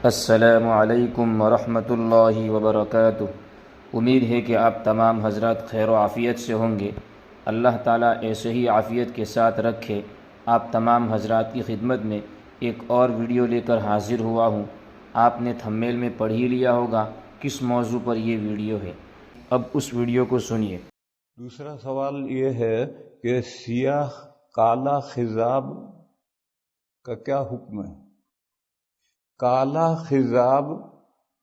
السلام علیکم ورحمۃ اللہ وبرکاتہ۔ امید ہے کہ آپ تمام حضرات خیر و عافیت سے ہوں گے۔ اللہ تعالیٰ ایسے ہی عافیت کے ساتھ رکھے۔ آپ تمام حضرات کی خدمت میں ایک اور ویڈیو لے کر حاضر ہوا ہوں۔ آپ نے تھمبنیل میں پڑھ ہی لیا ہوگا کس موضوع پر یہ ویڈیو ہے۔ اب اس ویڈیو کو سنیے۔ دوسرا سوال یہ ہے کہ سیاہ کالا خضاب کا کیا حکم ہے؟ کالا خضاب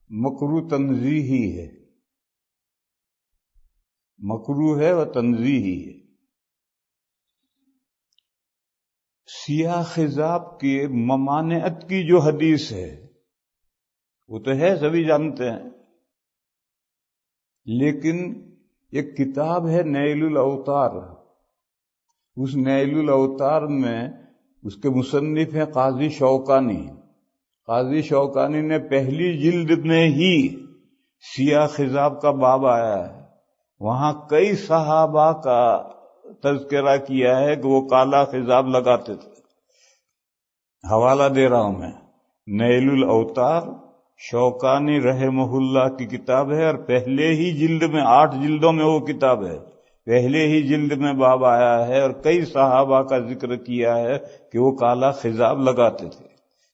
مکروہ تنزیہی ہے، مکروہ ہے و تنزیہی ہے۔ سیاہ خضاب کی ممانعت کی جو حدیث ہے وہ تو ہے، سبھی جانتے ہیں، لیکن ایک کتاب ہے نیل الاوطار۔ اس نیل الاوطار میں اس کے مصنف ہیں قاضی شوکانی۔ قاضی شوکانی نے پہلی جلد میں ہی سیاہ خضاب کا باب آیا ہے، وہاں کئی صحابہ کا تذکرہ کیا ہے کہ وہ کالا خضاب لگاتے تھے۔ حوالہ دے رہا ہوں میں، نیل الاوطار شوکانی رحمہ اللہ کی کتاب ہے، اور پہلے ہی جلد میں 8 جلدوں میں وہ کتاب ہے، پہلے ہی جلد میں باب آیا ہے اور کئی صحابہ کا ذکر کیا ہے کہ وہ کالا خضاب لگاتے تھے۔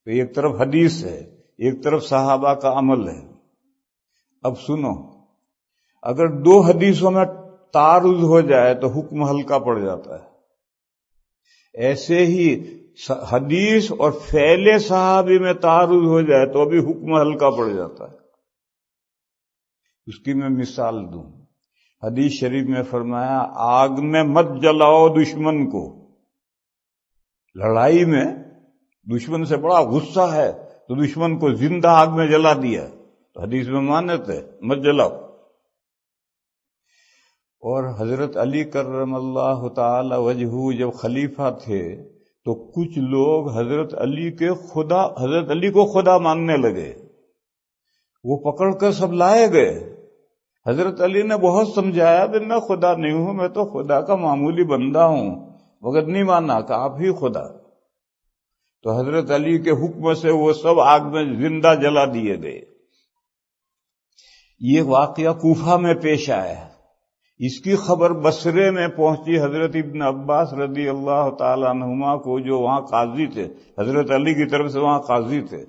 تو ایک طرف حدیث ہے، ایک طرف صحابہ کا عمل ہے۔ اب سنو، اگر 2 حدیثوں میں تعارض ہو جائے تو حکم ہلکا پڑ جاتا ہے۔ ایسے ہی حدیث اور فعل صحابی میں تعارض ہو جائے تو بھی حکم ہلکا پڑ جاتا ہے۔ اس کی میں مثال دوں۔ حدیث شریف میں فرمایا آگ میں مت جلاؤ دشمن کو۔ لڑائی میں دشمن سے بڑا غصہ ہے تو دشمن کو زندہ آگ میں جلا دیا، تو حدیث میں مانت ہے مت جلاؤ۔ اور حضرت علی کرم اللہ تعالی وجہہ جب خلیفہ تھے تو کچھ لوگ حضرت علی کو خدا ماننے لگے، وہ پکڑ کر سب لائے گئے۔ حضرت علی نے بہت سمجھایا کہ میں خدا نہیں ہوں، میں تو خدا کا معمولی بندہ ہوں، مگر نہیں مانا کہ آپ ہی خدا۔ تو حضرت علی کے حکم سے وہ سب آگ میں زندہ جلا دیے گئے۔ یہ واقعہ کوفہ میں پیش آیا، اس کی خبر بصرے میں پہنچی حضرت ابن عباس رضی اللہ تعالی عنہما کو، جو وہاں قاضی تھے، حضرت علی کی طرف سے وہاں قاضی تھے۔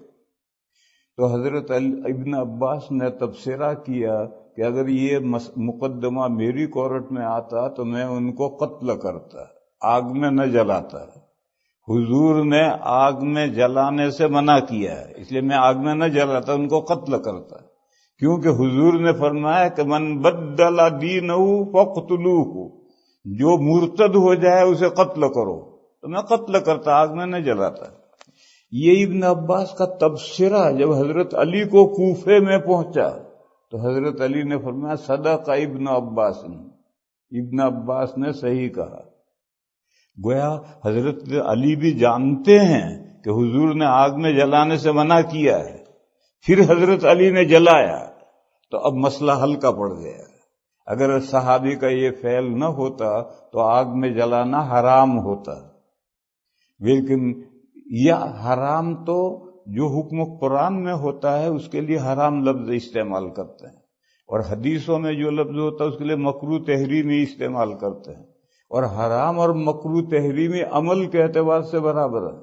تو حضرت ابن عباس نے تبصرہ کیا کہ اگر یہ مقدمہ میری کورٹ میں آتا تو میں ان کو قتل کرتا، آگ میں نہ جلاتا۔ حضور نے آگ میں جلانے سے منع کیا ہے، اس لیے میں آگ میں نہ جلاتا، ان کو قتل کرتا، کیونکہ حضور نے فرمایا کہ من بدل دینہ فاقتلوہ، جو مرتد ہو جائے اسے قتل کرو، تو میں قتل کرتا، آگ میں نہ جلاتا۔ یہ ابن عباس کا تبصرہ جب حضرت علی کو کوفے میں پہنچا تو حضرت علی نے فرمایا صدق ابن عباس، ابن عباس نے صحیح کہا۔ گویا حضرت علی بھی جانتے ہیں کہ حضور نے آگ میں جلانے سے منع کیا ہے، پھر حضرت علی نے جلایا تو اب مسئلہ ہلکا پڑ گیا۔ اگر صحابی کا یہ فعل نہ ہوتا تو آگ میں جلانا حرام ہوتا، لیکن یہ حرام تو جو حکم قرآن میں ہوتا ہے اس کے لیے حرام لفظ استعمال کرتے ہیں، اور حدیثوں میں جو لفظ ہوتا ہے اس کے لیے مکروہ تحریمی استعمال کرتے ہیں، اور حرام اور مکروہ تحریمی عمل کے اعتبار سے برابر ہے۔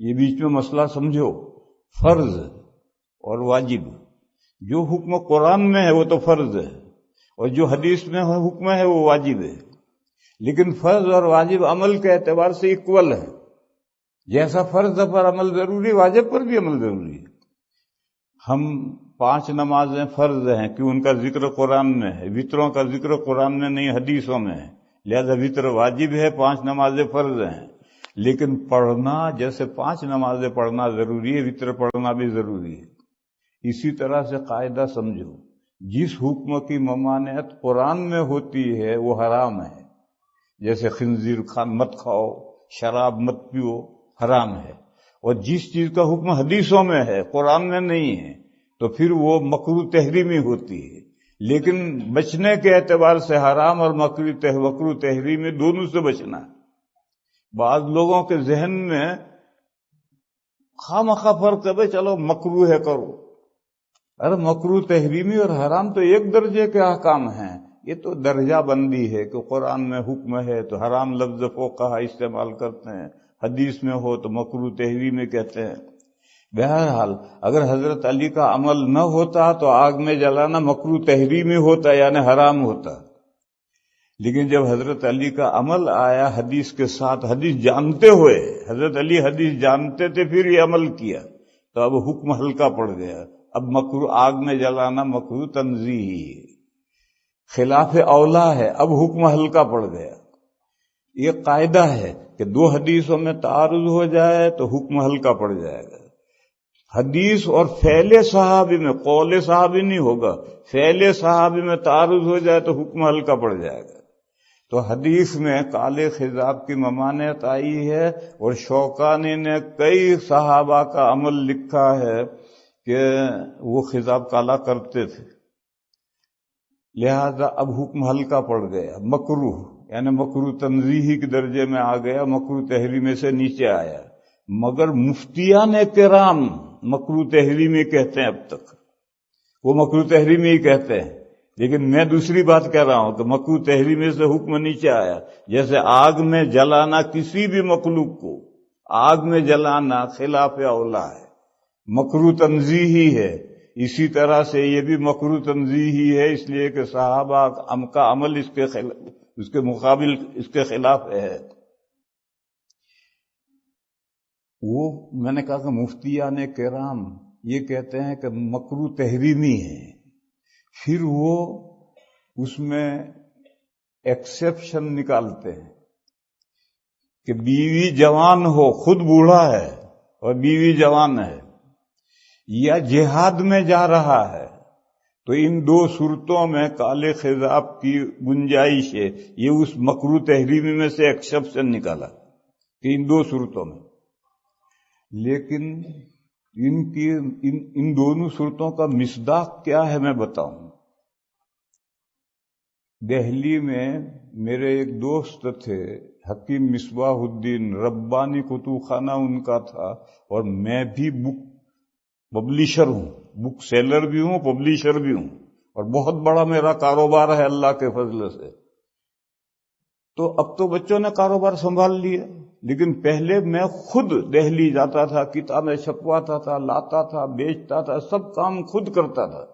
یہ بیچ میں مسئلہ سمجھو، فرض اور واجب، جو حکم قرآن میں ہے وہ تو فرض ہے، اور جو حدیث میں حکم ہے وہ واجب ہے، لیکن فرض اور واجب عمل کے اعتبار سے ایکول ہے۔ جیسا فرض پر عمل ضروری، واجب پر بھی عمل ضروری ہے۔ ہم 5 نمازیں فرض ہیں کہ ان کا ذکر قرآن میں ہے، وطروں کا ذکر قرآن میں نہیں حدیثوں میں ہے، لہذا وطر واجب ہے، 5 نمازیں فرض ہیں، لیکن پڑھنا جیسے 5 نمازیں پڑھنا ضروری ہے، وطر پڑھنا بھی ضروری ہے۔ اسی طرح سے قاعدہ سمجھو، جس حکم کی ممانعت قرآن میں ہوتی ہے وہ حرام ہے، جیسے خنزیر مت کھاؤ، شراب مت پیو، حرام ہے، اور جس چیز کا حکم حدیثوں میں ہے قرآن میں نہیں ہے تو پھر وہ مکروہ تحریمی ہوتی ہے، لیکن بچنے کے اعتبار سے حرام اور مکروہ تحریمی دونوں سے بچنا ہے۔ بعض لوگوں کے ذہن میں خواہ فرق ہے چلو مکروہ ہے کرو. ارے مکروہ تحریمی اور حرام تو ایک درجے کے احکام ہیں. یہ تو درجہ بندی ہے کہ قرآن میں حکم ہے تو حرام لفظ فقہا استعمال کرتے ہیں، حدیث میں ہو تو مکروہ تحریمی کہتے ہیں. بہرحال اگر حضرت علی کا عمل نہ ہوتا تو آگ میں جلانا مکروہ تحریمی ہوتا یعنی حرام ہوتا. لیکن جب حضرت علی کا عمل آیا حدیث کے ساتھ، حدیث جانتے ہوئے، حضرت علی حدیث جانتے تھے پھر یہ عمل کیا، تو اب حکم ہلکا پڑ گیا. اب مکروہ آگ میں جلانا مکروہ تنزیہی ہے، خلاف اولا ہے، اب حکم ہلکا پڑ گیا. یہ قاعدہ ہے کہ دو حدیثوں میں تعارض ہو جائے تو حکم ہلکا پڑ جائے گا. حدیث اور فعل صحابی میں، قول صحابی نہیں ہوگا، فعل صحابی میں تعارض ہو جائے تو حکم ہلکا پڑ جائے گا. تو حدیث میں کالے خضاب کی ممانعت آئی ہے، اور شوکانی نے کئی صحابہ کا عمل لکھا ہے کہ وہ خضاب کالا کرتے تھے. لہذا اب حکم ہلکا پڑ گیا، مکروہ یعنی مکروہ تنزیہی کے درجے میں آ گیا، مکروہ تحریمی سے نیچے آیا. مگر مفتیان کرام مکروہ تحریمی کہتے ہیں، اب تک وہ مکروہ تحریمی ہی کہتے ہیں. لیکن میں دوسری بات کہہ رہا ہوں کہ مکروہ تحریمی سے حکم نیچے آیا. جیسے آگ میں جلانا کسی بھی مخلوق کو آگ میں جلانا خلاف اولا ہے، مکروہ تنزیہی ہے. اسی طرح سے یہ بھی مکروہ تنزیہی ہے، اس لیے کہ صحابہ کا عمل اس کے مقابل اس کے خلاف ہے. وہ میں نے کہا کہ مفتیان کرام یہ کہتے ہیں کہ مکروہ تحریمی ہے، پھر وہ اس میں ایکسیپشن نکالتے ہیں کہ بیوی جوان ہو، خود بوڑھا ہے اور بیوی جوان ہے، یا جہاد میں جا رہا ہے، تو ان دو صورتوں میں کالے خضاب کی گنجائش ہے. یہ اس مکروہ تحریمی میں سے ایکسیپشن نکالا کہ ان دو صورتوں میں. لیکن ان دونوں صورتوں کا مصداق کیا ہے میں بتاؤں. دہلی میں میرے ایک دوست تھے حکیم مصباح الدین، ربانی کتب خانہ ان کا تھا، اور میں بھی بک پبلیشر ہوں، بک سیلر بھی ہوں، پبلیشر بھی ہوں، اور بہت بڑا میرا کاروبار ہے اللہ کے فضل سے. تو اب تو بچوں نے کاروبار سنبھال لیا، لیکن پہلے میں خود دہلی جاتا تھا، کتابیں چھپواتا تھا، لاتا تھا، بیچتا تھا، سب کام خود کرتا تھا.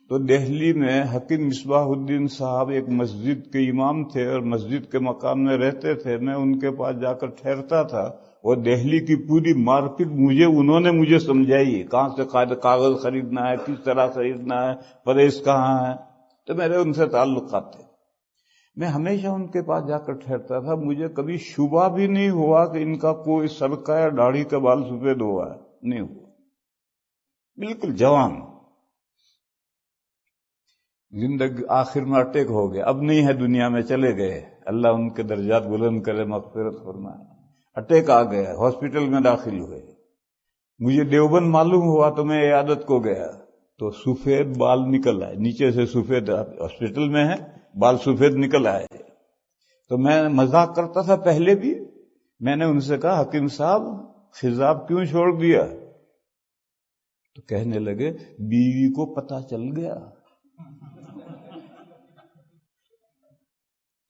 تو دہلی میں حکیم مصباح الدین صاحب ایک مسجد کے امام تھے اور مسجد کے مقام میں رہتے تھے. میں ان کے پاس جا کر ٹھہرتا تھا، اور دہلی کی پوری مارکیٹ انہوں نے مجھے سمجھائی، کہاں سے کاغذ خریدنا ہے، کس طرح خریدنا ہے، پریس کہاں ہے. تو میرے ان سے تعلقات تھے. میں ہمیشہ ان کے پاس جا کر ٹھہرتا تھا. مجھے کبھی شبہ بھی نہیں ہوا کہ ان کا کوئی سرکہ یا داڑھی کا بال سفید ہوا ہے، نہیں ہوا، بالکل جوان. زندگی آخر میں اٹیک ہو گیا، اب نہیں ہے دنیا میں، چلے گئے، اللہ ان کے درجات بلند کرے، مغفرت فرمائے. اٹیک آ گیا، ہاسپٹل میں داخل ہوئے. مجھے دیوبند معلوم ہوا تو میں عیادت کو گیا، تو سفید بال نکل آئے نیچے سے، سفید ہاسپٹل میں ہے، بال سفید نکل آئے. تو میں مذاق کرتا تھا پہلے بھی. میں نے ان سے کہا حکیم صاحب خضاب کیوں چھوڑ دیا؟ تو کہنے لگے بیوی کو پتہ چل گیا.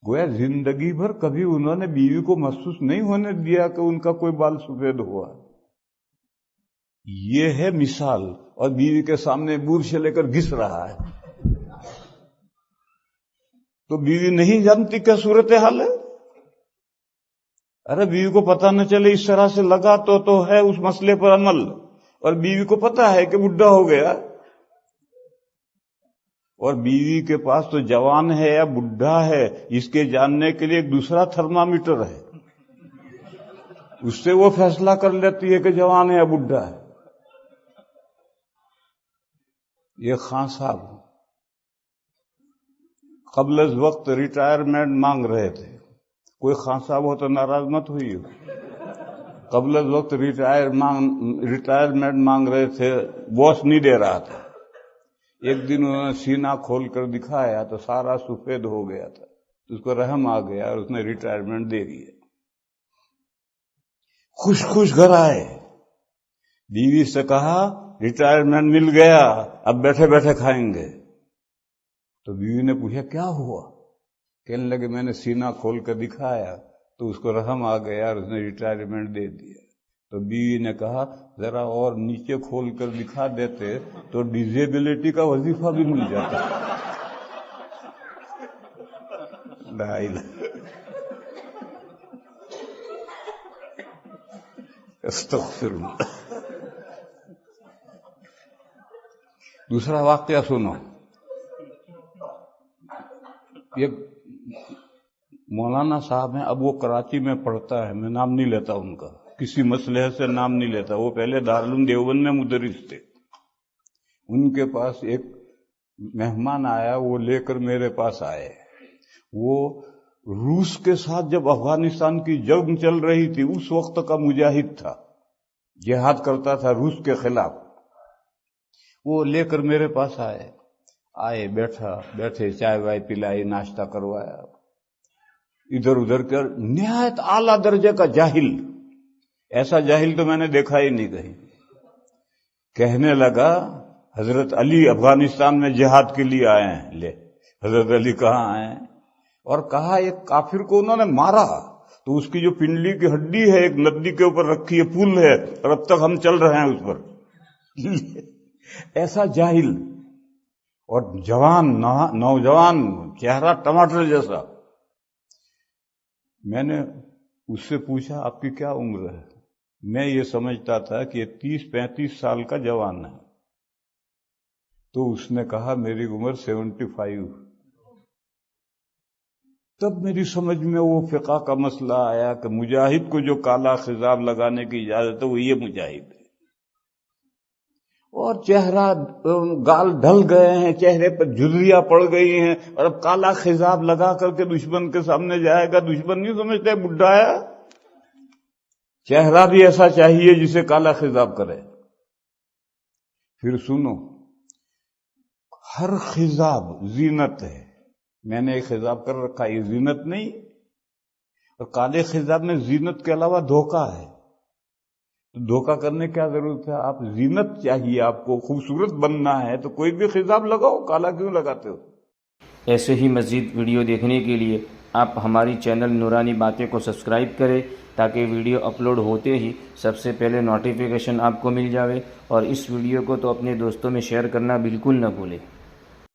گویا زندگی بھر کبھی انہوں نے بیوی کو محسوس نہیں ہونے دیا کہ ان کا کوئی بال سفید ہوا. یہ ہے مثال. اور بیوی کے سامنے بور سے لے کر گھس رہا ہے، تو بیوی نہیں جانتی کیا صورتحال ہے. ارے بیوی کو پتہ نہ چلے، اس طرح سے لگا تو ہے اس مسئلے پر عمل. اور بیوی کو پتہ ہے کہ بڈھا ہو گیا، اور بیوی کے پاس تو جوان ہے یا بڈھا ہے اس کے جاننے کے لیے ایک دوسرا تھرمامیٹر ہے، اس سے وہ فیصلہ کر لیتی ہے کہ جوان ہے یا بڈھا ہے. یہ خان صاحب قبل از وقت ریٹائرمنٹ مانگ رہے تھے. کوئی خان صاحب ہو تو ناراض مت ہوئی ہو. قبل از وقت ریٹائرمنٹ مانگ رہے تھے، باس نہیں دے رہا تھا. ایک دن انہوں نے سینہ کھول کر دکھایا تو سارا سفید ہو گیا تھا. اس کو رحم آ گیا اور اس نے ریٹائرمنٹ دے دیا. خوش خوش گھر آئے. بیوی سے کہا ریٹائرمنٹ مل گیا، اب بیٹھے بیٹھے کھائیں گے. تو بیوی نے پوچھا کیا ہوا؟ کہنے لگے میں نے سینہ کھول کر دکھایا تو اس کو رحم آ گیا اور اس نے ریٹائرمنٹ دے دیا. تو بیوی نے کہا ذرا اور نیچے کھول کر دکھا دیتے تو ڈیزیبلٹی کا وظیفہ بھی مل جاتا. لا الہ استغفر اللہ. دوسرا واقعہ سنو. یہ مولانا صاحب ہیں، اب وہ کراچی میں پڑھتا ہے، میں نام نہیں لیتا ان کا، کسی مسئلے سے نام نہیں لیتا. وہ پہلے دارالعلوم دیوبند میں مدرس تھے. ان کے پاس ایک مہمان آیا، وہ لے کر میرے پاس آئے. وہ روس کے ساتھ جب افغانستان کی جنگ چل رہی تھی اس وقت کا مجاہد تھا، جہاد کرتا تھا روس کے خلاف. وہ لے کر میرے پاس آئے بیٹھے چائے وائے پلائی، ناشتہ کروایا. ادھر ادھر کر نہایت اعلیٰ درجے کا جاہل، ایسا جاہل تو میں نے دیکھا ہی نہیں کہیں. کہنے لگا حضرت علی افغانستان میں جہاد کے لیے آئے ہیں. لے حضرت علی کہاں آئے ہیں؟ اور کہا ایک کافر کو انہوں نے مارا تو اس کی جو پنڈلی کی ہڈی ہے ایک ندی کے اوپر رکھی ہے، پل ہے، اور اب تک ہم چل رہے ہیں اس پر. ایسا جاہل اور جوان نوجوان، چہرہ ٹماٹر جیسا. میں نے اس سے پوچھا آپ کی کیا عمر ہے؟ میں یہ سمجھتا تھا کہ 30-35 سال کا جوان ہے. تو اس نے کہا میری عمر 75. تب میری سمجھ میں وہ فقہ کا مسئلہ آیا کہ مجاہد کو جو کالا خضاب لگانے کی اجازت ہے وہ یہ مجاہد ہے. اور چہرہ گال ڈھل گئے ہیں، چہرے پر جھریاں پڑ گئی ہیں، اور اب کالا خضاب لگا کر کے دشمن کے سامنے جائے گا. دشمن نہیں سمجھتے بڈھا ہے، چہرہ بھی ایسا چاہیے جسے کالا خضاب کرے. پھر سنو، ہر خضاب زینت ہے. میں نے ایک خضاب کر رکھا، یہ زینت نہیں. اور کالے خضاب میں زینت کے علاوہ دھوکہ ہے. تو دھوکہ کرنے کیا ضرورت ہے؟ آپ زینت چاہیے، آپ کو خوبصورت بننا ہے تو کوئی بھی خضاب لگاؤ، کالا کیوں لگاتے ہو؟ ایسے ہی مزید ویڈیو دیکھنے کے لیے آپ ہماری چینل نورانی باتیں کو سبسکرائب کریں تاکہ ویڈیو اپلوڈ ہوتے ہی سب سے پہلے نوٹیفیکیشن آپ کو مل جاوے. اور اس ویڈیو کو تو اپنے دوستوں میں شیئر کرنا بالکل نہ بھولیں.